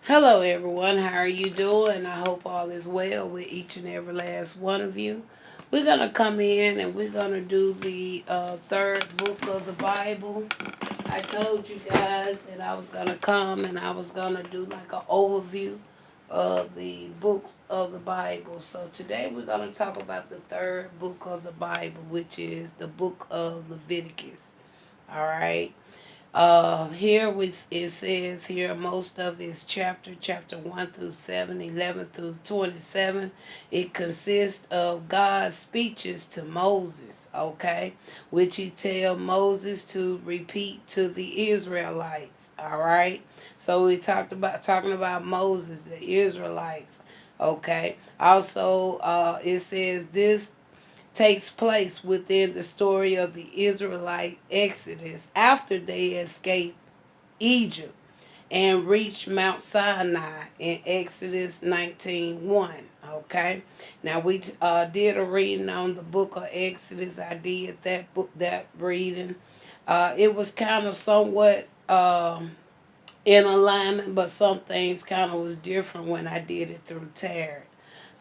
Hello, everyone. How are you doing? I hope all is well with each and every last one of you. We're going to come in and we're going to do the third book of the Bible. I told you guys that I was going to come and I was going to do like an overview of the books of the Bible. So today we're going to talk about the third book of the Bible, which is the book of Leviticus. All right. It says here most of its chapter 1 through 7, 11 through 27. It consists of God's speeches to Moses, okay, which he tell Moses to repeat to the Israelites, all right. So we talking about Moses, the Israelites, okay. Also, it says this takes place within the story of the Israelite Exodus after they escaped Egypt and reached Mount Sinai in Exodus 19:1. Okay, now we did a reading on the book of Exodus. I did that reading. It was kind of somewhat in alignment, but some things kind of was different when I did it through Tarot.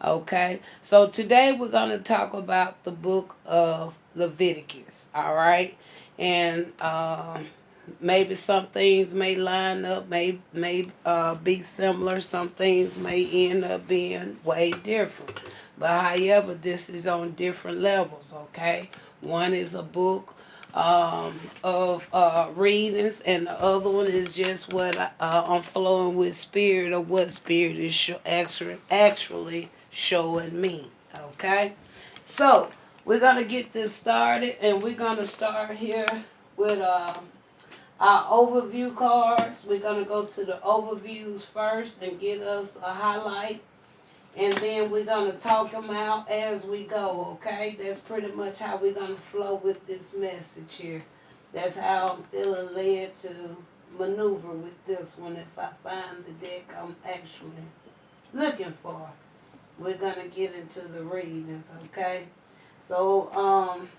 Okay, so today we're going to talk about the book of Leviticus. All right, and maybe some things may line up, may be similar. Some things may end up being way different. But however, this is on different levels. Okay, one is a book of readings, and the other one is just what I'm flowing with spirit, or what spirit is actually showing me. Okay, so we're gonna get this started, and we're gonna start here with our overview cards. We're gonna go to the overviews first and get us a highlight, and then we're going to talk them out as we go, okay? That's pretty much how we're going to flow with this message here. That's how I'm feeling led to maneuver with this one if I find the deck I'm actually looking for. We're going to get into the readings, okay? So,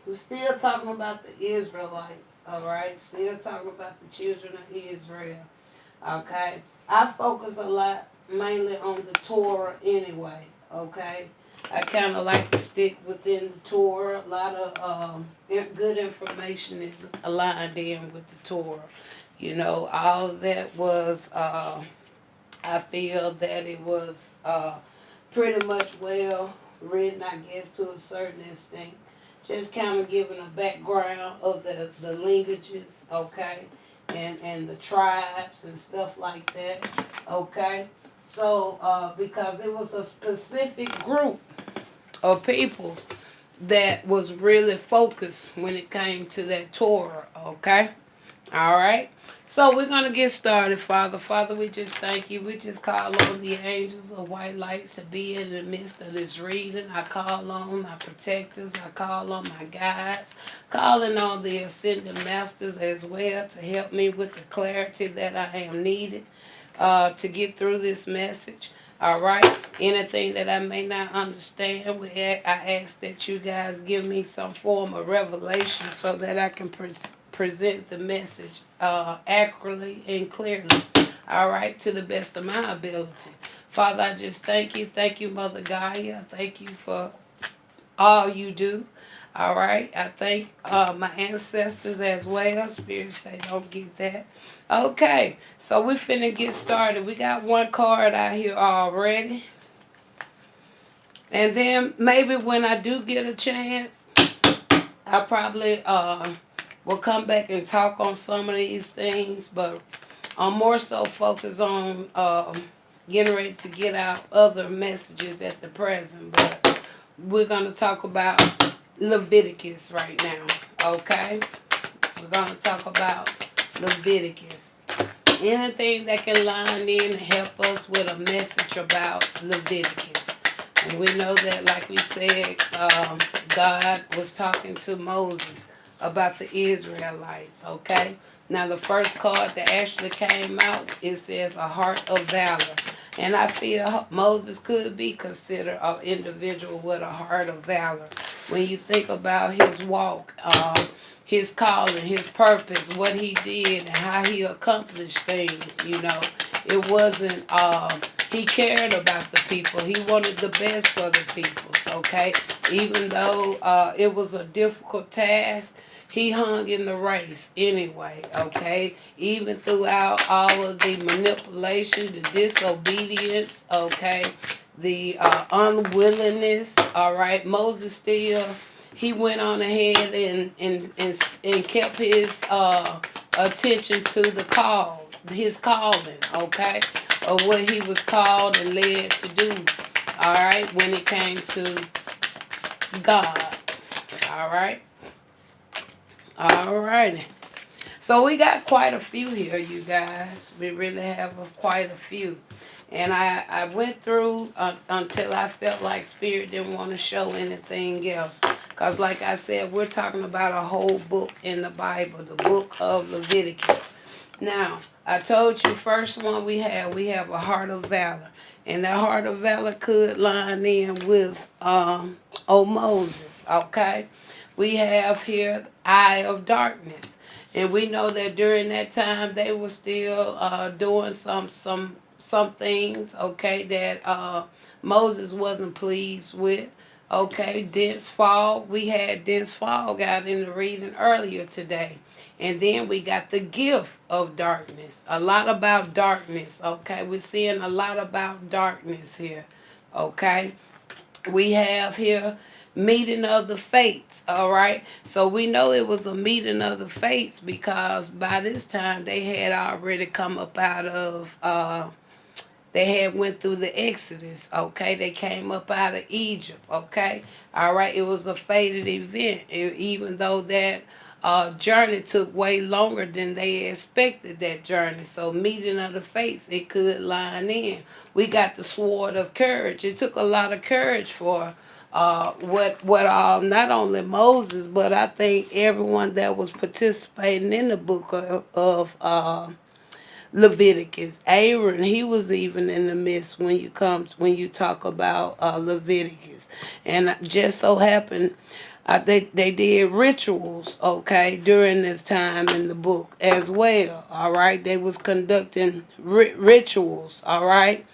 we're still talking about the Israelites, all right? Still talking about the children of Israel, okay? I focus a lot mainly on the Torah anyway, okay? I kind of like to stick within the Torah. A lot of good information is aligned in with the Torah. You know, all of that was, I feel that it was pretty much well written, I guess, to a certain extent. Just kind of giving a background of the lineages, okay? And the tribes and stuff like that, okay? So, because it was a specific group of peoples that was really focused when it came to that Torah, okay? All right. So we're going to get started, Father. Father, we just thank you. We just call on the angels of white lights to be in the midst of this reading. I call on my protectors. I call on my guides. Calling on the ascending masters as well to help me with the clarity that I am needed to get through this message. All right. Anything that I may not understand, I ask that you guys give me some form of revelation so that I can present the message accurately and clearly. All right, to the best of my ability. Father, I just thank you. Thank you, Mother Gaia. Thank you for all you do. All right. I thank my ancestors as well. Spirit say don't get that. Okay. So we finna get started. We got one card out here already. And then maybe when I do get a chance, I probably will come back and talk on some of these things. But I'm more so focused on getting ready to get out other messages at the present. But we're going to talk about Leviticus right now, okay? We're going to talk about Leviticus. Anything that can line in and help us with a message about Leviticus. And we know that, like we said, God was talking to Moses about the Israelites, okay? Now, the first card that actually came out, it says a heart of valor. And I feel Moses could be considered an individual with a heart of valor. When you think about his walk, his calling, his purpose, what he did, and how he accomplished things, you know, It wasn't, he cared about the people. He wanted the best for the people, okay? Even though it was a difficult task, he hung in the race anyway, okay? Even throughout all of the manipulation, the disobedience, okay? The unwillingness, all right? Moses still, he went on ahead and kept his attention to the call, his calling, okay? Of what he was called and led to do, all right? When it came to God, all right? All righty. So we got quite a few here, you guys. We really have quite a few. And I went through until I felt like Spirit didn't want to show anything else. Because like I said, we're talking about a whole book in the Bible, the book of Leviticus. Now, I told you first one we have a heart of valor. And that heart of valor could line in with Moses, okay? We have here eye of darkness. And we know that during that time they were still doing some things, okay, that Moses wasn't pleased with. Okay, dense fog. We had dense fog out in the reading earlier today. And then we got the gift of darkness. A lot about darkness, okay? We're seeing a lot about darkness here, okay? We have here meeting of the fates, all right? So we know it was a meeting of the fates because by this time they had already come up out of they had went through the Exodus, okay? They came up out of Egypt, okay? All right, it was a fated event, even though that journey took way longer than they expected that journey. So meeting of the fates, it could line in. We got the sword of courage. It took a lot of courage for not only Moses, but I think everyone that was participating in the book of Leviticus. Aaron, he was even in the midst when you talk about Leviticus. And just so happened they did rituals, okay, during this time in the book as well, all right? They was conducting rituals, all right?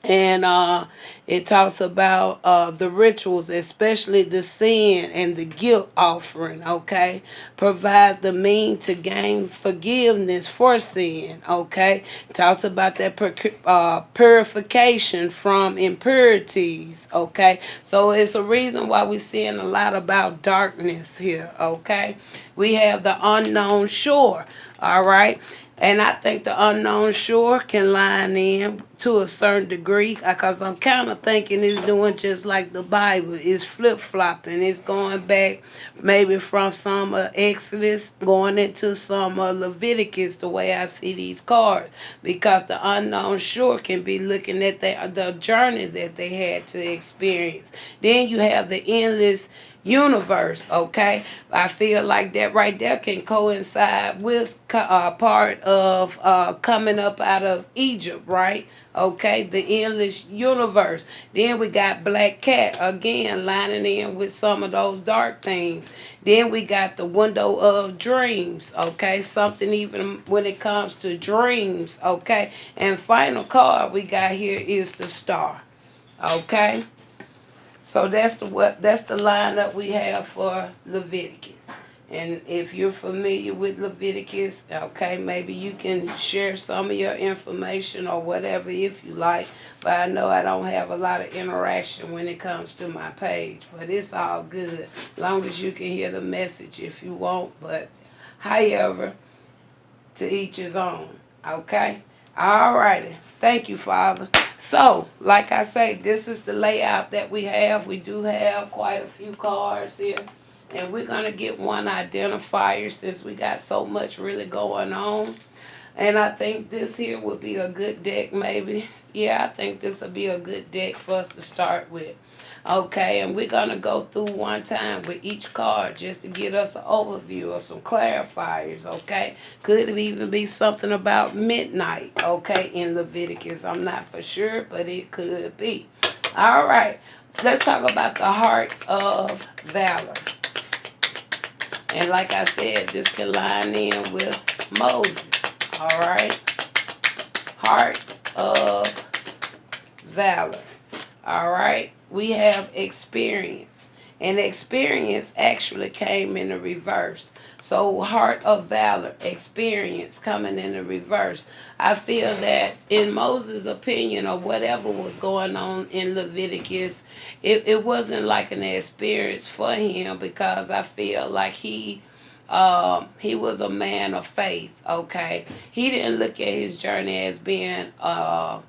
And it talks about the rituals, especially the sin and the guilt offering, okay? Provide the means to gain forgiveness for sin, okay? Talks about that purification from impurities, okay? So it's a reason why we're seeing a lot about darkness here, okay? We have the unknown shore, all right? And I think the unknown shore can line in to a certain degree because I'm kind of thinking it's doing just like the Bible. It's flip-flopping. It's going back maybe from some Exodus going into some Leviticus the way I see these cards because the unknown shore can be looking at the journey that they had to experience. Then you have the endless universe, okay? I feel like that right there can coincide with part of coming up out of Egypt, right? Okay, the endless universe. Then we got Black Cat again lining in with some of those dark things. Then we got the window of dreams, okay? Something even when it comes to dreams, okay? And final card we got here is the star, okay? So that's the lineup we have for Leviticus. And if you're familiar with Leviticus, okay, maybe you can share some of your information or whatever if you like. But I know I don't have a lot of interaction when it comes to my page. But it's all good, as long as you can hear the message if you want. But however, to each his own, okay? All righty. Thank you, Father. So, like I say, this is the layout that we have. We do have quite a few cards here. And we're going to get one identifier since we got so much really going on. And I think this here would be a good deck maybe. Yeah, I think this would be a good deck for us to start with. Okay, and we're going to go through one time with each card just to get us an overview or some clarifiers, okay? Could even be something about midnight, okay, in Leviticus. I'm not for sure, but it could be. All right, let's talk about the heart of valor. And like I said, this can line in with Moses, all right? heart of valor. All right, we have experience, and experience actually came in the reverse. So, heart of valor, experience coming in the reverse. I feel that in Moses' opinion, or whatever was going on in Leviticus, it wasn't like an experience for him, because I feel like he was a man of faith. Okay, he didn't look at his journey as being an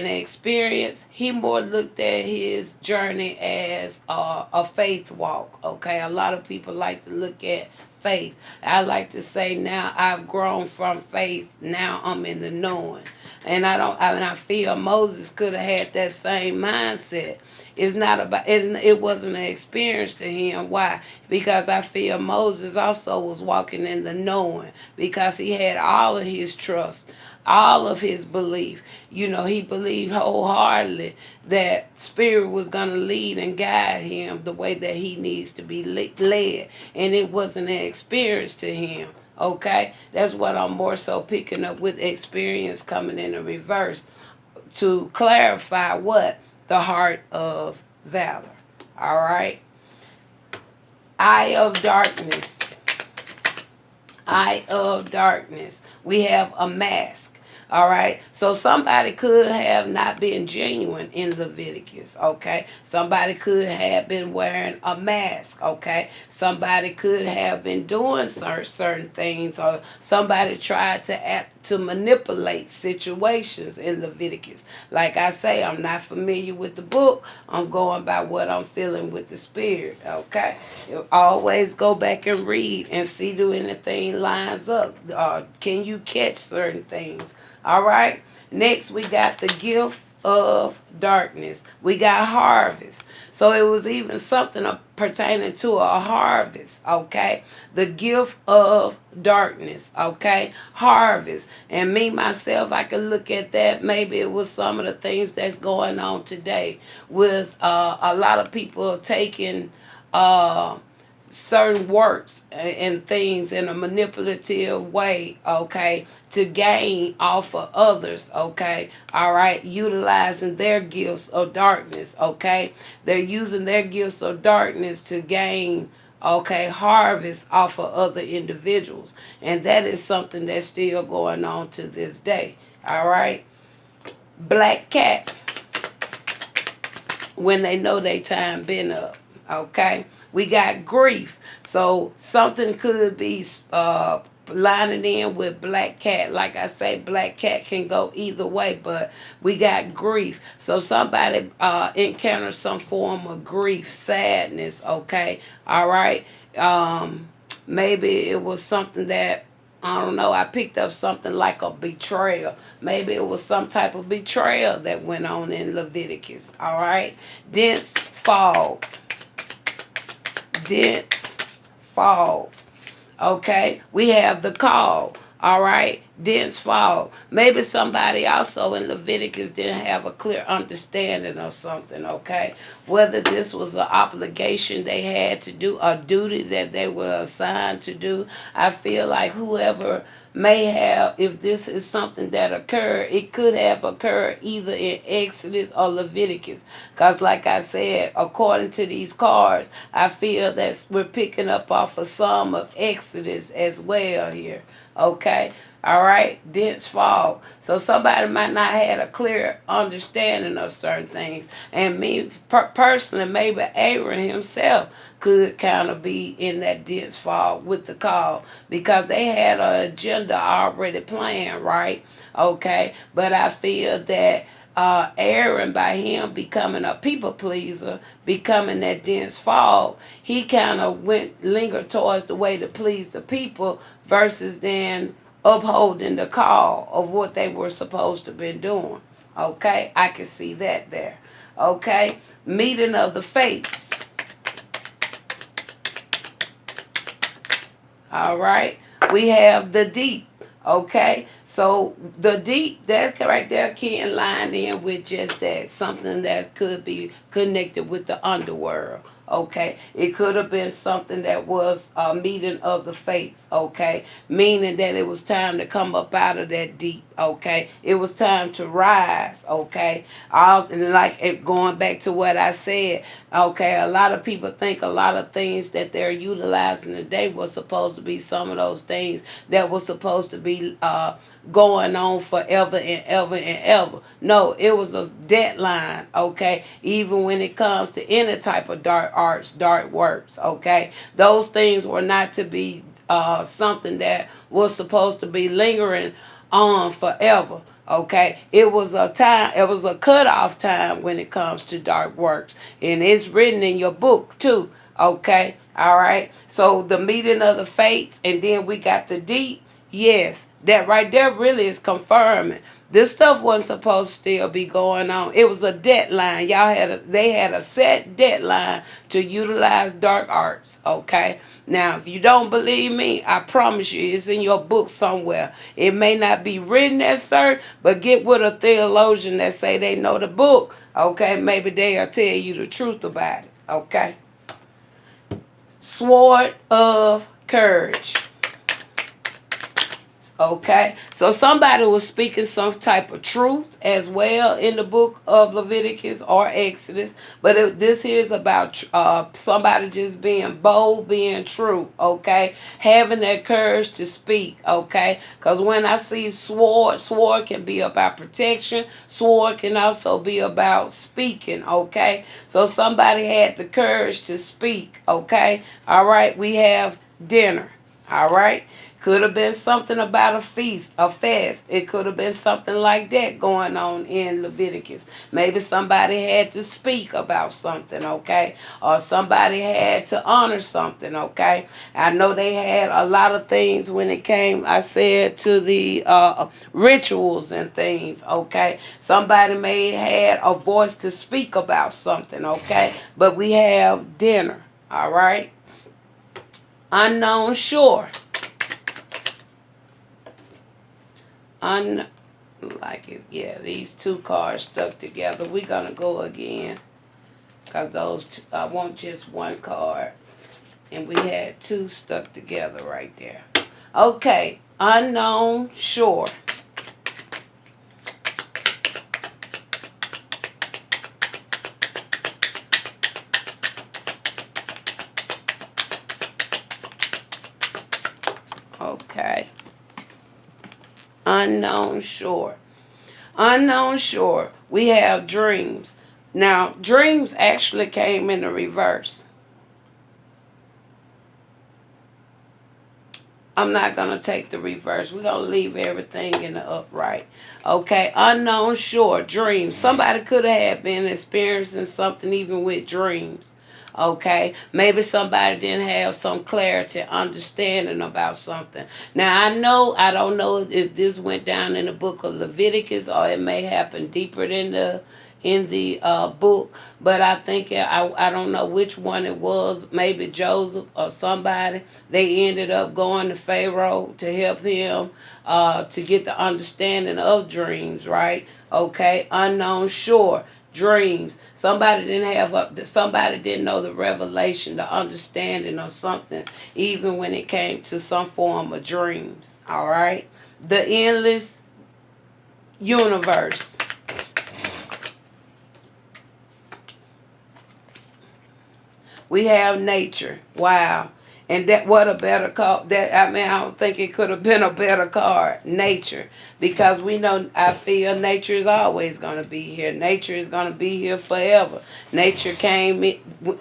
experience. He more looked at his journey as a faith walk. Okay, a lot of people like to look at faith. I like to say now I've grown from faith. Now I'm in the knowing, and I feel Moses could have had that same mindset. It's not about it. It wasn't an experience to him. Why? Because I feel Moses also was walking in the knowing, because he had all of his trust, all of his belief. He believed wholeheartedly that Spirit was going to lead and guide him the way that he needs to be led. And it wasn't an experience to him. Okay? That's what I'm more so picking up with experience coming in the reverse, to clarify what? The heart of valor. All right? Eye of darkness. Eye of darkness. We have a mask. All right. So somebody could have not been genuine in Leviticus. Okay. Somebody could have been wearing a mask. Okay. Somebody could have been doing certain things, or somebody tried to manipulate situations in Leviticus. Like I say, I'm not familiar with the book. I'm going by what I'm feeling with the Spirit. Okay. You always go back and read and see do anything lines up. Can you catch certain things? All right. Next, we got the gift of darkness. We got harvest. So it was even something pertaining to a harvest. Okay. The gift of darkness. Okay. Harvest. And me, myself, I can look at that. Maybe it was some of the things that's going on today with a lot of people taking certain works and things in a manipulative way, okay, to gain off of others, okay, all right, utilizing their gifts of darkness, okay, they're using their gifts of darkness to gain, okay, harvest off of other individuals, and that is something that's still going on to this day, all right. Black cat, when they know their time been up, okay. We got grief. So something could be lining in with black cat. Like I say, black cat can go either way, but we got grief. So somebody encounters some form of grief, sadness, okay? All right? Maybe it was something that, I don't know, I picked up something like a betrayal. Maybe it was some type of betrayal that went on in Leviticus, all right? Dense fog. Dense fog. Okay, we have the call. All right, dense fog. Maybe somebody also in Leviticus didn't have a clear understanding of something. Okay, whether this was an obligation they had to do, a duty that they were assigned to do. I feel like whoever may have, if this is something that occurred, it could have occurred either in Exodus or Leviticus. Because like I said, according to these cards, I feel that we're picking up off of some of Exodus as well here. Okay? All right? Dense fog. So somebody might not have a clear understanding of certain things. And me personally, maybe Aaron himself could kind of be in that dense fog with the call, because they had an agenda already planned, right? Okay? But I feel that Aaron, by him becoming a people pleaser, becoming that dense fog, he kind of lingered towards the way to please the people versus then upholding the call of what they were supposed to be doing. Okay, I can see that there. Okay, meeting of the faiths. All right, we have the deep. Okay, so the deep, that right there can line in with just that, something that could be connected with the underworld. Okay, it could have been something that was a meeting of the fates. Okay, meaning that it was time to come up out of that deep. Okay, it was time to rise. Okay, all like it, going back to what I said. Okay, a lot of people think a lot of things that they're utilizing today was supposed to be some of those things that was supposed to be going on forever and ever and ever. No, it was a deadline. Okay, even when it comes to any type of dark arts, dark works. Okay, those things were not to be something that was supposed to be lingering on forever. Okay, it was a time, it was a cutoff time when it comes to dark works, and it's written in your book too. Okay, all right. So the meeting of the fates, and then we got the deep. Yes, that right there really is confirming. This stuff wasn't supposed to still be going on. It was a deadline. They had a set deadline to utilize dark arts. Okay. Now, if you don't believe me, I promise you, it's in your book somewhere. It may not be written as such, but get with a theologian that say they know the book. Okay, maybe they'll tell you the truth about it. Okay. Sword of courage. Okay, so somebody was speaking some type of truth as well in the book of Leviticus or Exodus, but this here is about somebody just being bold, being true. Okay, having that courage to speak. Okay, because when I see sword can be about protection. Sword can also be about speaking. Okay, so somebody had the courage to speak. Okay, all right, we have dinner. All right. Could have been something about a feast, a fast. It could have been something like that going on in Leviticus. Maybe somebody had to speak about something, okay? Or somebody had to honor something, okay? I know they had a lot of things when it came, I said, to the rituals and things, okay? Somebody may had a voice to speak about something, okay? But we have dinner, all right? Unknown shore. Like it, yeah, these two cards stuck together. We're gonna go again because those I want just one card, and we had two stuck together right there. Okay, unknown shore. Okay. Unknown shore. Unknown shore. We have dreams. Now, dreams actually came in the reverse. I'm not going to take the reverse. We're going to leave everything in the upright. Okay, unknown shore, dreams. Somebody could have been experiencing something even with dreams. Okay, maybe somebody didn't have some clarity, understanding about something. Now I don't know if this went down in the book of Leviticus or it may happen deeper in the book, but I think I don't know which one it was. Maybe Joseph or somebody. They ended up going to Pharaoh to help him to get the understanding of dreams. Right? Okay, unknown shore. Dreams. Somebody didn't know the revelation, the understanding of something, even when it came to some form of dreams. All right. The endless universe. We have nature. Wow. And that what a better card. I don't think it could have been a better card. Nature. Because we know, I feel nature is always going to be here. Nature is going to be here forever. Nature came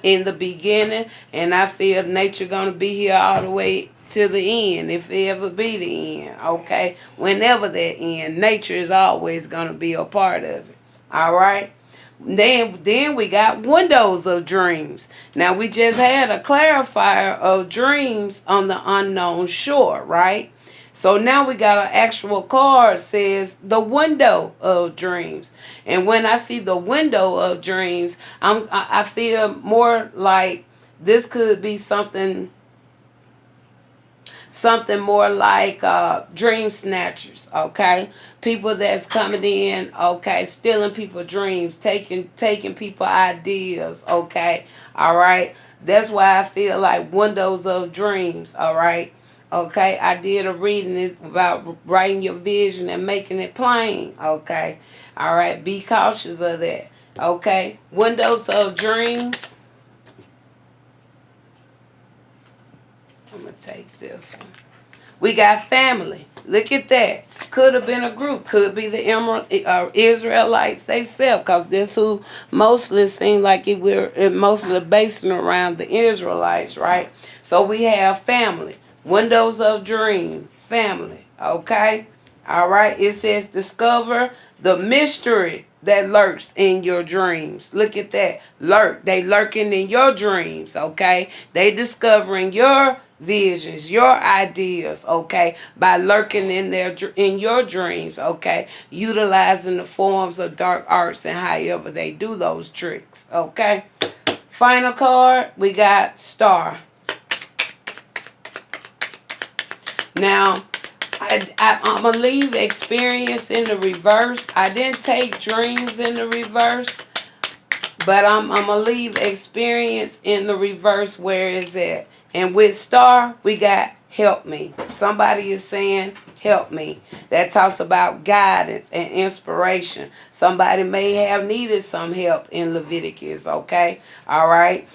in the beginning, and I feel nature going to be here all the way to the end, if it ever be the end. Okay? Whenever that end, nature is always going to be a part of it. All right? Then we got windows of dreams. Now we just had a clarifier of dreams on the unknown shore, right? So now we got an actual card says the window of dreams. And when I see the window of dreams, I feel more like this could be something something more like dream snatchers, okay? People that's coming in, okay, stealing people dreams, taking people ideas, okay? All right? That's why I feel like windows of dreams, all right? Okay, I did a reading this about writing your vision and making it plain, okay? All right, be cautious of that, okay? Windows of dreams. I'm going to take this one. We got family. Look at that. Could have been a group. Could be the Israelites themselves, because this who mostly seem like it mostly basing around the Israelites, right? So we have family. Windows of dream. Family. Okay? All right. It says discover the mystery that lurks in your dreams. Look at that. They lurking in your dreams, okay? They discovering your visions, your ideas, okay, by lurking in your dreams, okay, utilizing the forms of dark arts and however they do those tricks, okay. Final card, we got Star. Now, I'm going to leave experience in the reverse. I didn't take dreams in the reverse, but I'm going to leave experience in the reverse where it's at. And with Star, we got help me. Somebody is saying help me. That talks about guidance and inspiration. Somebody may have needed some help in Leviticus, okay? All right?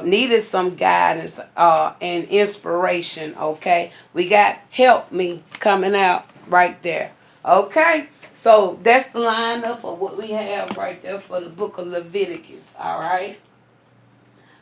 Needed some guidance and inspiration, okay? We got help me coming out right there, okay? So that's the lineup of what we have right there for the book of Leviticus, all right?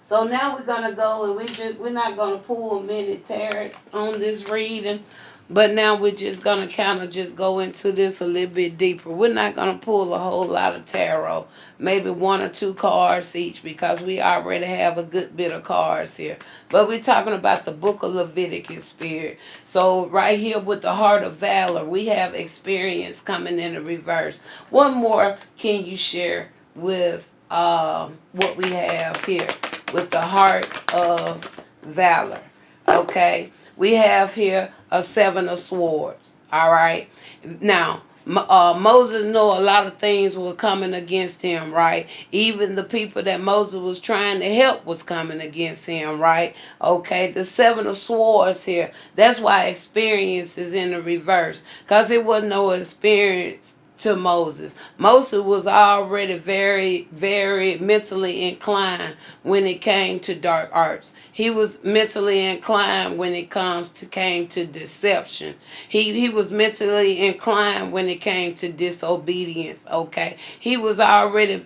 So now we're gonna go and we're not gonna pull many tarots on this reading, but now we're just gonna kind of just go into this a little bit deeper. We're not gonna pull a whole lot of tarot, maybe one or two cards each, because we already have a good bit of cards here. But we're talking about the book of Leviticus, spirit. So right here with the heart of valor, we have experience coming in the reverse. One more can you share with what we have here with the heart of valor? Okay, we have here a 7 of swords. All right, now Moses knew a lot of things were coming against him, right? Even the people that Moses was trying to help was coming against him, right? Okay, the 7 of swords here. That's why experience is in the reverse, because it was no experience to Moses. Moses was already very, very mentally inclined when it came to dark arts. He was mentally inclined when it came to deception. He was mentally inclined when it came to disobedience. Okay, he was already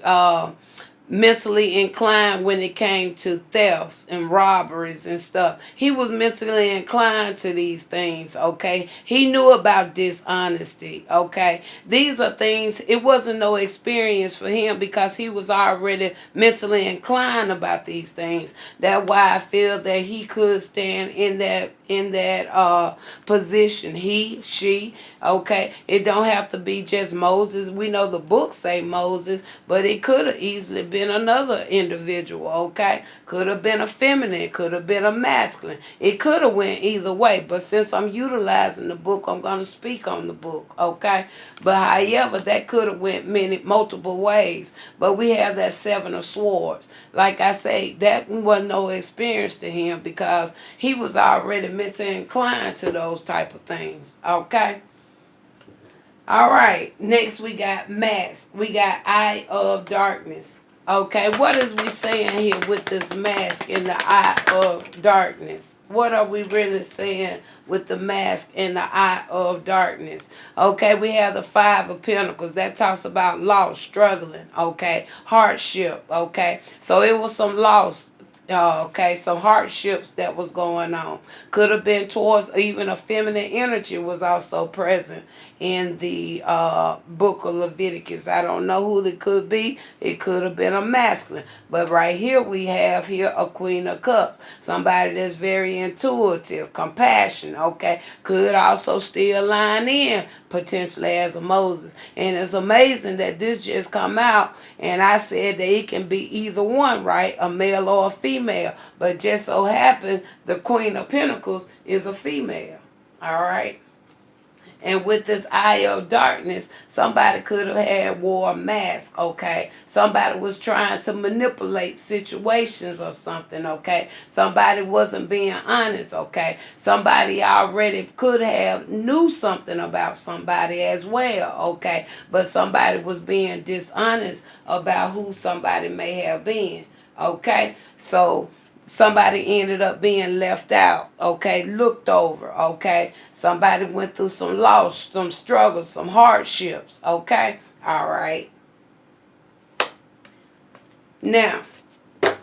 mentally inclined when it came to thefts and robberies and stuff. He was mentally inclined to these things, okay? He knew about dishonesty, okay? These are things, it wasn't no experience for him because he was already mentally inclined about these things. That's why I feel that he could stand in that position. He, she, okay? It don't have to be just Moses. We know the books say Moses, but it could have easily been another individual, okay? Could have been a feminine, could have been a masculine. It could have went either way, but since I'm utilizing the book, I'm going to speak on the book, okay? But however, that could have went multiple ways. But we have that 7 of swords. Like I say, that wasn't no experience to him because he was already mentally inclined to those type of things, okay? All right, next we got mask. We got eye of darkness. Okay, what is we saying here with this mask in the eye of darkness? What are we really saying with the mask in the eye of darkness? Okay, we have the 5 of Pentacles. That talks about loss, struggling, okay, hardship, okay. So it was some loss. Okay, some hardships that was going on. Could have been towards even a feminine energy was also present in the book of Leviticus. I don't know who it could be. It could have been a masculine. But right here we have here a Queen of Cups. Somebody that's very intuitive, compassion, okay. Could also still line in potentially as a Moses. And it's amazing that this just come out and I said that it can be either one, right? A male or a female. female. But just so happened the Queen of Pentacles is a female. All right. And with this eye of darkness, somebody could have wore a mask, okay? Somebody was trying to manipulate situations or something, okay? Somebody wasn't being honest, okay? Somebody already could have knew something about somebody as well, okay? But somebody was being dishonest about who somebody may have been, okay? So somebody ended up being left out, okay, looked over, okay. Somebody went through some loss, some struggles, some hardships, okay. All right. Now,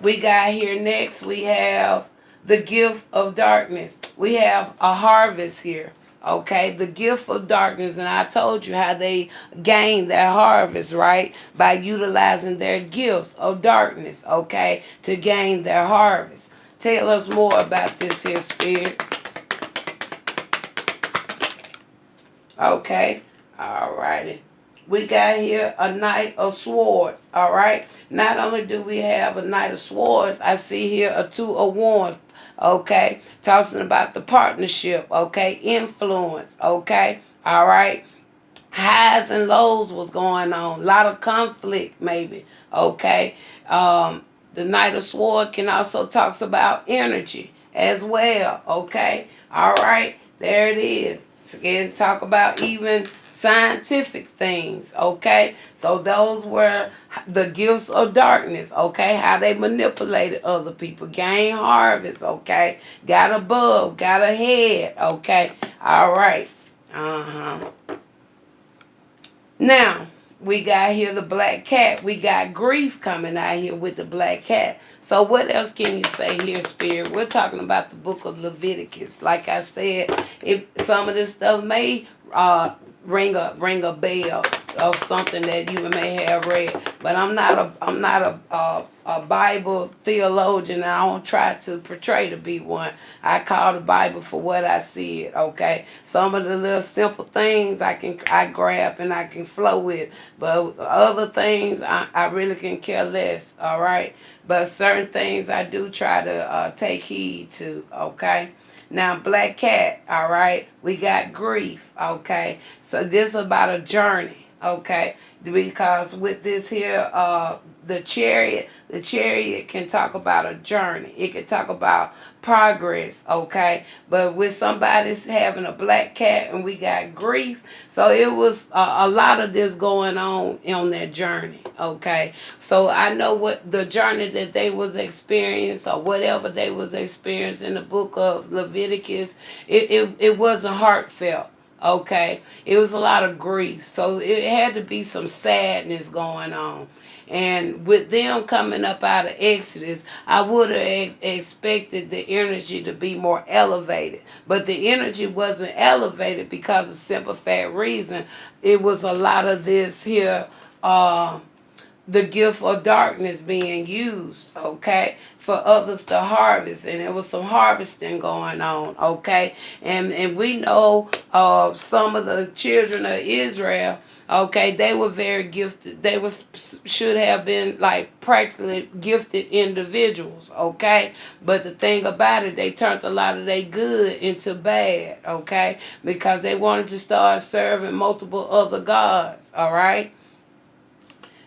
we got here next, we have the gift of darkness. We have a harvest here. Okay, the gift of darkness, and I told you how they gain their harvest, right? By utilizing their gifts of darkness, okay, to gain their harvest. Tell us more about this here, Spirit. Okay, all righty. We got here a Knight of Swords, all right? Not only do we have a Knight of Swords, I see here a Two of Wands, okay? Talking about the partnership, okay? Influence, okay? All right? Highs and lows was going on. A lot of conflict, maybe, okay? The Knight of Swords can also talks about energy as well, okay? All right? There it is. Again, talk about even scientific things, okay? So those were the gifts of darkness, okay? How they manipulated other people. Gain harvest, okay? Got above, got ahead, okay? All right. Now, we got here the black cat. We got grief coming out here with the black cat. So what else can you say here, Spirit? We're talking about the book of Leviticus. Like I said, if some of this stuff may ring a bell of something that you may have read, but I'm not a Bible theologian, and I don't try to portray to be one. I call the Bible for what I see it. Okay, some of the little simple things I grab and I can flow with, but other things I really can care less. All right, but certain things I do try to take heed to. Okay. Now, black cat, all right, we got grief, okay? So this is about a journey, okay? Because with this here, the chariot can talk about a journey. It can talk about progress, okay? But with somebody's having a black cat and we got grief, so it was a lot of this going on their journey, okay? So I know what the journey that they was experiencing or whatever they was experiencing in the book of Leviticus, it wasn't heartfelt. Okay, it was a lot of grief, so it had to be some sadness going on. And with them coming up out of Exodus, I would have expected the energy to be more elevated. But the energy wasn't elevated because of simple fact reason. It was a lot of this here, the gift of darkness being used, okay, for others to harvest, and there was some harvesting going on, okay, and we know some of the children of Israel, okay, they were very gifted. They should have been like practically gifted individuals, okay, but the thing about it, they turned a lot of their good into bad, okay, because they wanted to start serving multiple other gods, all right.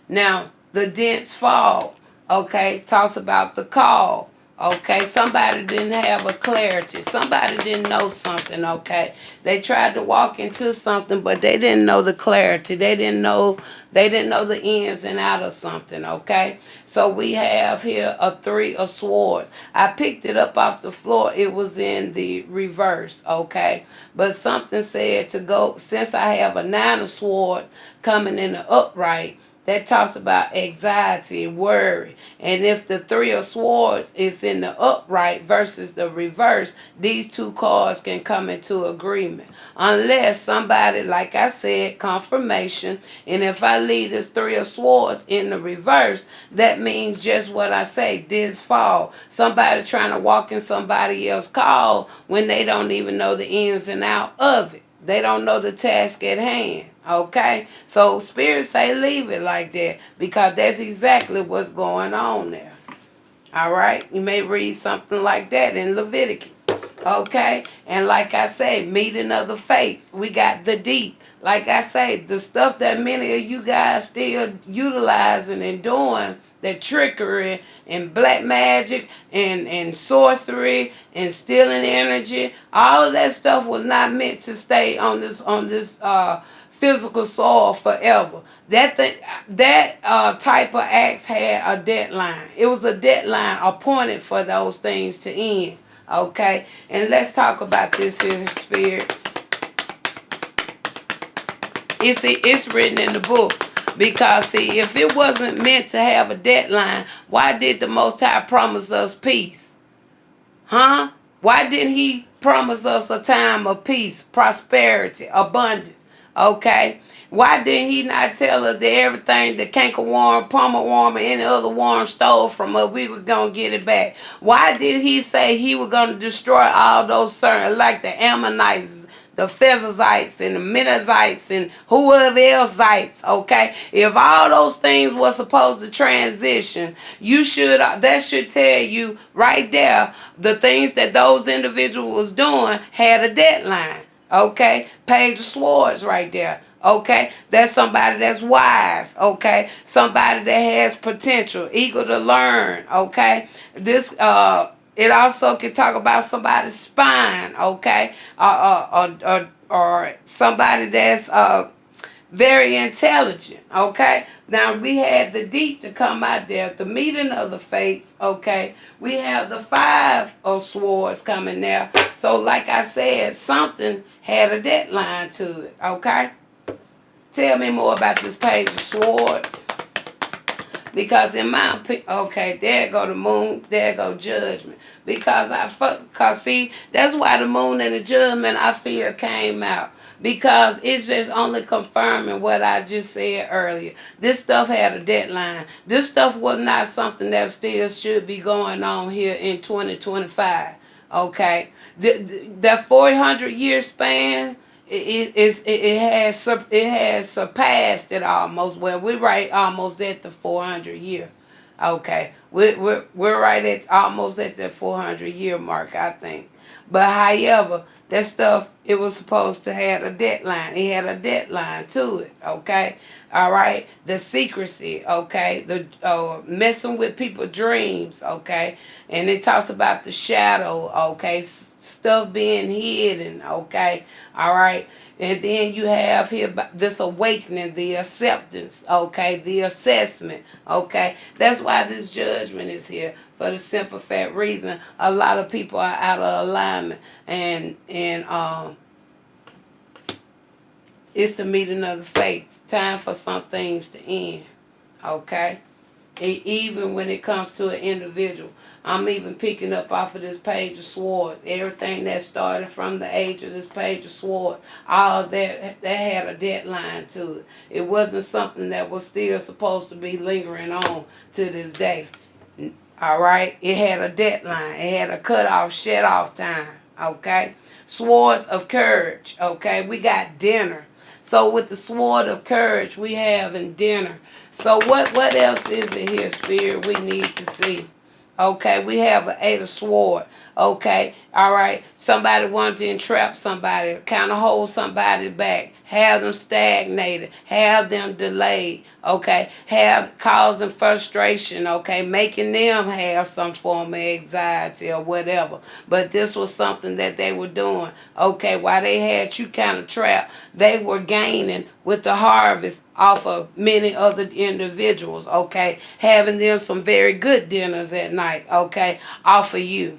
Now, the dense fog, okay, talks about the call, okay. Somebody didn't have a clarity. Somebody didn't know something, okay. They tried to walk into something, but they didn't know the clarity. They didn't know the ins and out of something, okay. So we have here a Three of Swords. I picked it up off the floor. It was in the reverse, okay. But something said to go, since I have a Nine of Swords coming in the upright, that talks about anxiety and worry. And if the Three of Swords is in the upright versus the reverse, these two cards can come into agreement. Unless somebody, like I said, confirmation. And if I leave this Three of Swords in the reverse, that means just what I say, this fall. Somebody trying to walk in somebody else's call when they don't even know the ins and out of it. They don't know the task at hand. Okay? So Spirit say leave it like that because that's exactly what's going on there. All right, you may read something like that in Leviticus. Okay, and like I say, meeting of the faiths. We got the deep. Like I say, the stuff that many of you guys still utilizing and doing, the trickery and black magic and sorcery and stealing energy, all of that stuff was not meant to stay on this physical soil forever. That type of acts had a deadline. It was a deadline appointed for those things to end. Okay, and let's talk about this here spirit. It's written in the book. Because see, if it wasn't meant to have a deadline, why did the Most High promise us peace? Huh? Why didn't he promise us a time of peace, prosperity, abundance? Okay? Why did he not tell us that everything the cankerworm, palmer worm, or any other worm stole from us, we were going to get it back? Why did he say he was going to destroy all those certain, like the Ammonites, the Phezezites and the Menazites and whoever elsezites, okay? If all those things were supposed to transition, that should tell you right there the things that those individuals was doing had a deadline, okay? Page of Swords right there. Okay, that's somebody that's wise. Okay, somebody that has potential, eager to learn. Okay, it also can talk about somebody's spine. Okay, or somebody that's very intelligent. Okay, now we had the deep to come out there, the meeting of the fates. Okay, we have the five of swords coming there. So, like I said, something had a deadline to it. Okay. Tell me more about this page of swords. Because in my opinion, okay, there go the moon, there go judgment. Cause see, that's why the moon and the judgment I feel came out. Because it's just only confirming what I just said earlier. This stuff had a deadline. This stuff was not something that still should be going on here in 2025. Okay, that 400-year span. It has surpassed it almost. Well, we're right almost at the 400 year. Okay, we're right at almost at the 400 year mark, I think. But however, that stuff, it was supposed to have a deadline. It had a deadline to it. Okay, all right. The secrecy. Okay, the messing with people's dreams. Okay, and it talks about the shadow. Okay, stuff being hidden. Okay, all right. And then you have here this awakening, the acceptance, okay, the assessment, okay. That's why this judgment is here, for the simple fact reason a lot of people are out of alignment, and it's the meeting of the fates. Time for some things to end, okay. Even when it comes to an individual. I'm even picking up off of this page of swords. Everything that started from the age of this page of swords, all that had a deadline to it. It wasn't something that was still supposed to be lingering on to this day. All right? It had a deadline. It had a cutoff, shut off time. Okay? Swords of courage. Okay? We got dinner. So with the sword of courage we have in dinner. So what else is it here, Spirit, we need to see? Okay, we have an 8 of sword. Okay, all right. Somebody wanted to entrap somebody, kind of hold somebody back, have them stagnated, have them delayed. Okay, have causing frustration. Okay, making them have some form of anxiety or whatever. But this was something that they were doing. Okay, while they had you kind of trapped, they were gaining with the harvest off of many other individuals. Okay, having them some very good dinners at night. Okay, off of you.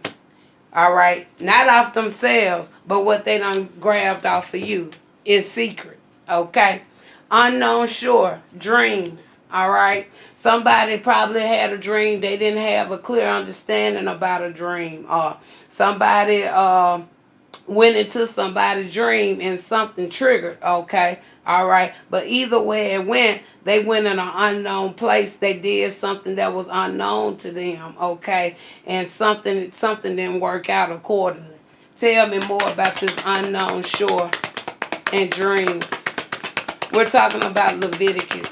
All right, not off themselves, but what they done grabbed off of you in secret. Okay, unknown shore, dreams. All right, somebody probably had a dream, they didn't have a clear understanding about a dream, or somebody went into somebody's dream and something triggered. Okay, all right, but either way it went, they went in an unknown place, they did something that was unknown to them. Okay, and something didn't work out accordingly. Tell me more about this unknown shore and dreams. We're talking about Leviticus